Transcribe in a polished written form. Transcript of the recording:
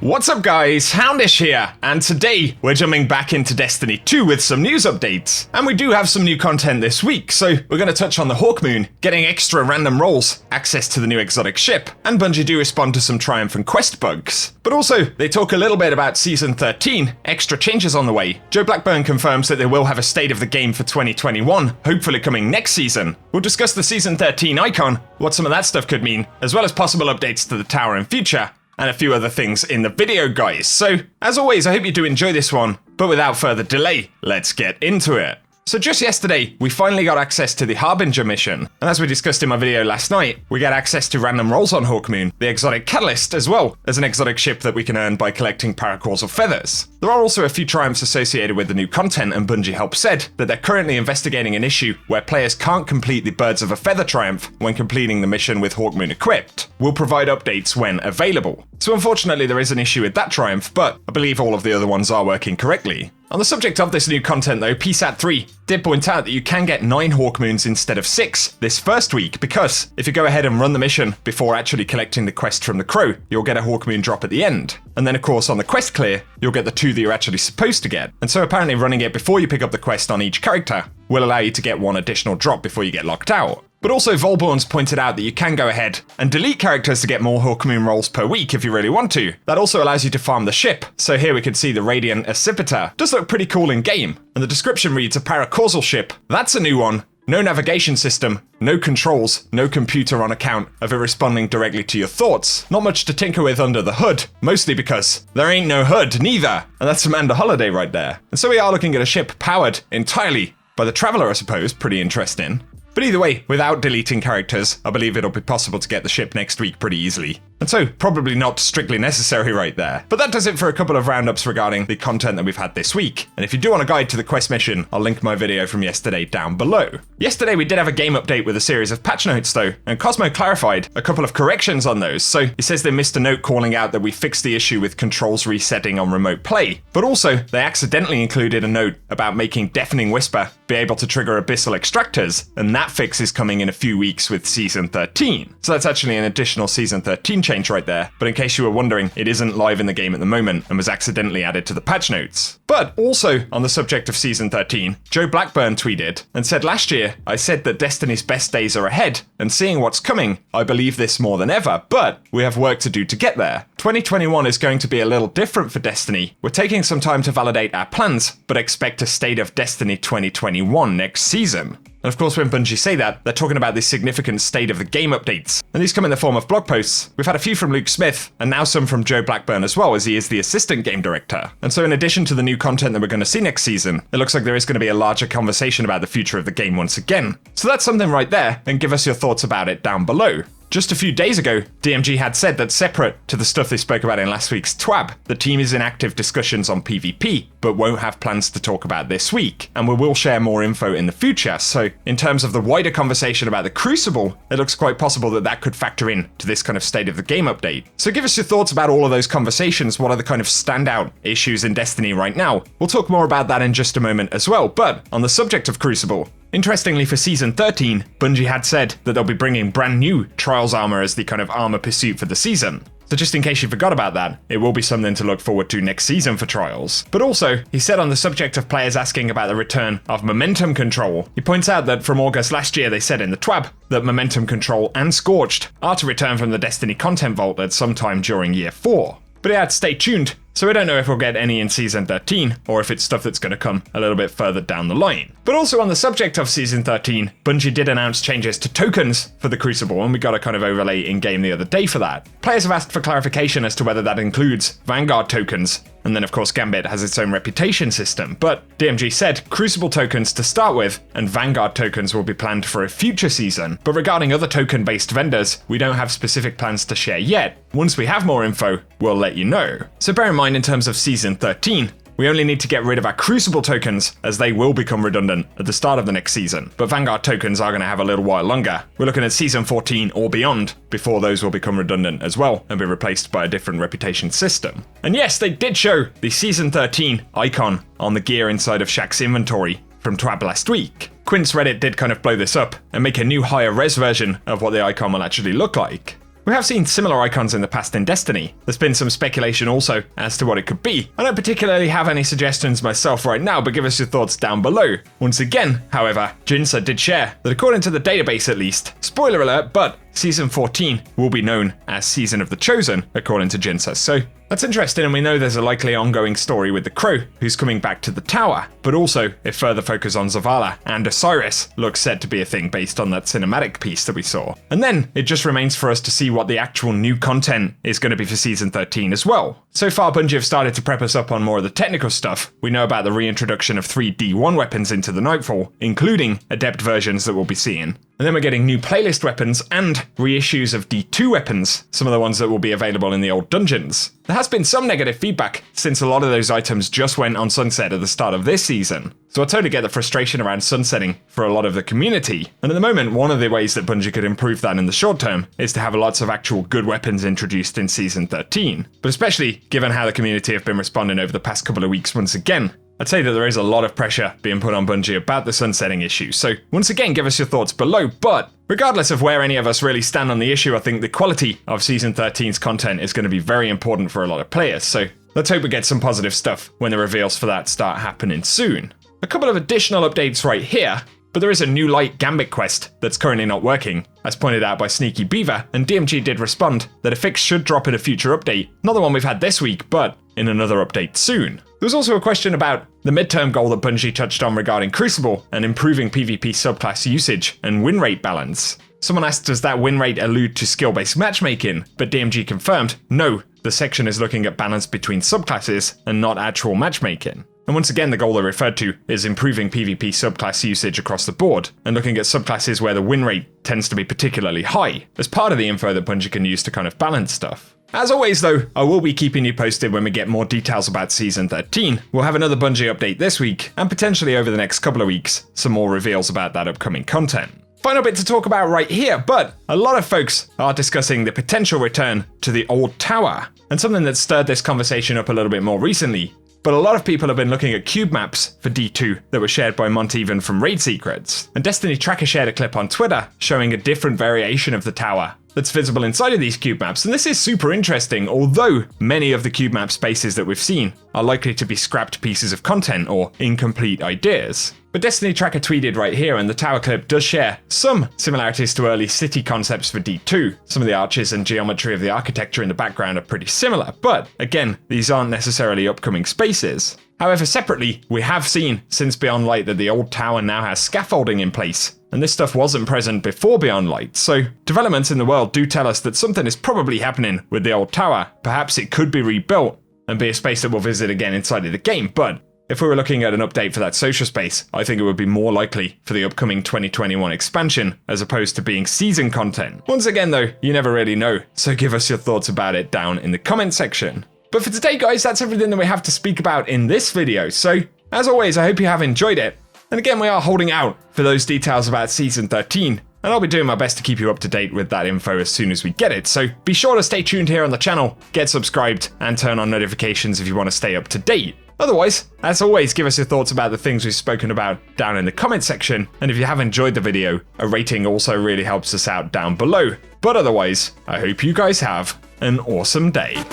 What's up guys, Houndish here, and today we're jumping back into Destiny 2 with some news updates. And we do have some new content this week, so we're going to touch on the Hawkmoon, getting extra random rolls, access to the new exotic ship, and Bungie do respond to some Triumph and Quest bugs. But also, they talk a little bit about Season 13, extra changes on the way. Joe Blackburn confirms that they will have a state of the game for 2021, hopefully coming next season. We'll discuss the Season 13 icon, what some of that stuff could mean, as well as possible updates to the tower in future, and a few other things in the video, guys. So, as always, I hope you do enjoy this one, but without further delay, let's get into it. So just yesterday, we finally got access to the Harbinger Mission, and as we discussed in my video last night, we get access to random rolls on Hawkmoon, the exotic catalyst, as well as an exotic ship that we can earn by collecting paracausal feathers. There are also a few triumphs associated with the new content, and Bungie help said that they're currently investigating an issue where players can't complete the Birds of a Feather triumph when completing the mission with Hawkmoon equipped. We'll provide updates when available. So unfortunately there is an issue with that triumph, but I believe all of the other ones are working correctly. On the subject of this new content though, PSAT3 did point out that you can get 9 Hawkmoons instead of 6 this first week, because if you go ahead and run the mission before actually collecting the quest from the Crow, you'll get a Hawkmoon drop at the end. And then of course on the quest clear, you'll get the 2 that you're actually supposed to get. And so apparently running it before you pick up the quest on each character will allow you to get 1 additional drop before you get locked out. But also Volborn's pointed out that you can go ahead and delete characters to get more Hawkmoon rolls per week if you really want to. That also allows you to farm the ship. So here we can see the Radiant Accipiter. Does look pretty cool in game. And the description reads a paracausal ship. That's a new one. No navigation system, no controls, no computer on account of it responding directly to your thoughts. Not much to tinker with under the hood, mostly because there ain't no hood neither. And that's Amanda Holiday right there. And so we are looking at a ship powered entirely by the Traveller, I suppose. Pretty interesting. But either way, without deleting characters, I believe it'll be possible to get the ship next week pretty easily. And so, probably not strictly necessary right there. But that does it for a couple of roundups regarding the content that we've had this week. And if you do want a guide to the quest mission, I'll link my video from yesterday down below. Yesterday we did have a game update with a series of patch notes though, and Cosmo clarified a couple of corrections on those. So he says they missed a note calling out that we fixed the issue with controls resetting on remote play. But also, they accidentally included a note about making Deafening Whisper be able to trigger abyssal extractors, and that fix is coming in a few weeks with Season 13. So that's actually an additional Season 13 change right there, but in case you were wondering, it isn't live in the game at the moment and was accidentally added to the patch notes. But also, on the subject of Season 13, Joe Blackburn tweeted and said, "Last year, I said that Destiny's best days are ahead, and seeing what's coming, I believe this more than ever, but we have work to do to get there. 2021 is going to be a little different for Destiny. We're taking some time to validate our plans, but expect a State of Destiny 2021 next season." And of course, when Bungie say that, they're talking about these significant state of the game updates. And these come in the form of blog posts. We've had a few from Luke Smith, and now some from Joe Blackburn as well, as he is the assistant game director. And so in addition to the new content that we're going to see next season, it looks like there is going to be a larger conversation about the future of the game once again. So that's something right there, and give us your thoughts about it down below. Just a few days ago, DMG had said that separate to the stuff they spoke about in last week's TWAB, the team is in active discussions on PvP, but won't have plans to talk about this week, and we will share more info in the future. So in terms of the wider conversation about the Crucible, it looks quite possible that that could factor in to this kind of state of the game update. So give us your thoughts about all of those conversations. What are the kind of standout issues in Destiny right now? We'll talk more about that in just a moment as well, but on the subject of Crucible, interestingly, for Season 13, Bungie had said that they'll be bringing brand new Trials armor as the kind of armor pursuit for the season. So just in case you forgot about that, it will be something to look forward to next season for Trials. But also, he said on the subject of players asking about the return of momentum control, he points out that from August last year they said in the TWAB that momentum control and Scorched are to return from the Destiny content vault at some time during Year 4. But he had stay tuned, so we don't know if we'll get any in Season 13, or if it's stuff that's going to come a little bit further down the line. But also on the subject of Season 13, Bungie did announce changes to tokens for the Crucible, and we got a kind of overlay in-game the other day for that. Players have asked for clarification as to whether that includes Vanguard tokens, and then of course Gambit has its own reputation system, but DMG said Crucible tokens to start with, and Vanguard tokens will be planned for a future season. But regarding other token-based vendors, we don't have specific plans to share yet. Once we have more info, we'll let you know. So bear in mind in terms of Season 13, we only need to get rid of our Crucible tokens, as they will become redundant at the start of the next season. But Vanguard tokens are going to have a little while longer. We're looking at Season 14 or beyond before those will become redundant as well and be replaced by a different reputation system. And yes, they did show the Season 13 icon on the gear inside of Shaq's inventory from TWAB last week. Quint's Reddit did kind of blow this up and make a new higher res version of what the icon will actually look like. We have seen similar icons in the past in Destiny. There's been some speculation also as to what it could be. I don't particularly have any suggestions myself right now, but give us your thoughts down below. Once again, however, Jinsa did share that according to the database at least, spoiler alert, but Season 14 will be known as Season of the Chosen, according to Jinsa. So that's interesting, and we know there's a likely ongoing story with the Crow, who's coming back to the tower, but also a further focus on Zavala and Osiris looks set to be a thing based on that cinematic piece that we saw. And then it just remains for us to see what the actual new content is going to be for Season 13 as well. So far, Bungie have started to prep us up on more of the technical stuff. We know about the reintroduction of 3 D1 weapons into the Nightfall, including Adept versions that we'll be seeing. And then we're getting new playlist weapons and reissues of D2 weapons, some of the ones that will be available in the old dungeons. There has been some negative feedback since a lot of those items just went on sunset at the start of this season. So I totally get the frustration around sunsetting for a lot of the community. And at the moment, one of the ways that Bungie could improve that in the short term is to have lots of actual good weapons introduced in Season 13. But especially given how the community have been responding over the past couple of weeks once again, I'd say that there is a lot of pressure being put on Bungie about the sunsetting issue, so once again give us your thoughts below, but regardless of where any of us really stand on the issue, I think the quality of Season 13's content is going to be very important for a lot of players, so let's hope we get some positive stuff when the reveals for that start happening soon. A couple of additional updates right here, but there is a new light Gambit quest that's currently not working, as pointed out by Sneaky Beaver, and DMG did respond that a fix should drop in a future update, not the one we've had this week, but in another update soon. There was also a question about the midterm goal that Bungie touched on regarding Crucible and improving PvP subclass usage and win rate balance. Someone asked, does that win rate allude to skill-based matchmaking? But DMG confirmed, no, the section is looking at balance between subclasses and not actual matchmaking. And once again, the goal they referred to is improving PvP subclass usage across the board, and looking at subclasses where the win rate tends to be particularly high, as part of the info that Bungie can use to kind of balance stuff. As always though, I will be keeping you posted when we get more details about Season 13. We'll have another Bungie update this week, and potentially over the next couple of weeks, some more reveals about that upcoming content. Final bit to talk about right here, but a lot of folks are discussing the potential return to the old tower, and something that stirred this conversation up a little bit more recently. But a lot of people have been looking at cube maps for D2 that were shared by Monteven from Raid Secrets. And Destiny Tracker shared a clip on Twitter showing a different variation of the tower that's visible inside of these cube maps. And this is super interesting, although many of the cube map spaces that we've seen are likely to be scrapped pieces of content or incomplete ideas. But Destiny Tracker tweeted right here, and the tower clip does share some similarities to early city concepts for D2. Some of the arches and geometry of the architecture in the background are pretty similar, but again, these aren't necessarily upcoming spaces. However, separately, we have seen since Beyond Light that the old tower now has scaffolding in place, and this stuff wasn't present before Beyond Light, so developments in the world do tell us that something is probably happening with the old tower. Perhaps it could be rebuilt and be a space that we'll visit again inside of the game, but if we were looking at an update for that social space, I think it would be more likely for the upcoming 2021 expansion, as opposed to being season content. Once again though, you never really know, so give us your thoughts about it down in the comment section. But for today guys, that's everything that we have to speak about in this video, so as always, I hope you have enjoyed it. And again, we are holding out for those details about Season 13, and I'll be doing my best to keep you up to date with that info as soon as we get it, so be sure to stay tuned here on the channel, get subscribed, and turn on notifications if you want to stay up to date. Otherwise, as always, give us your thoughts about the things we've spoken about down in the comment section, and if you have enjoyed the video, a rating also really helps us out down below. But otherwise, I hope you guys have an awesome day.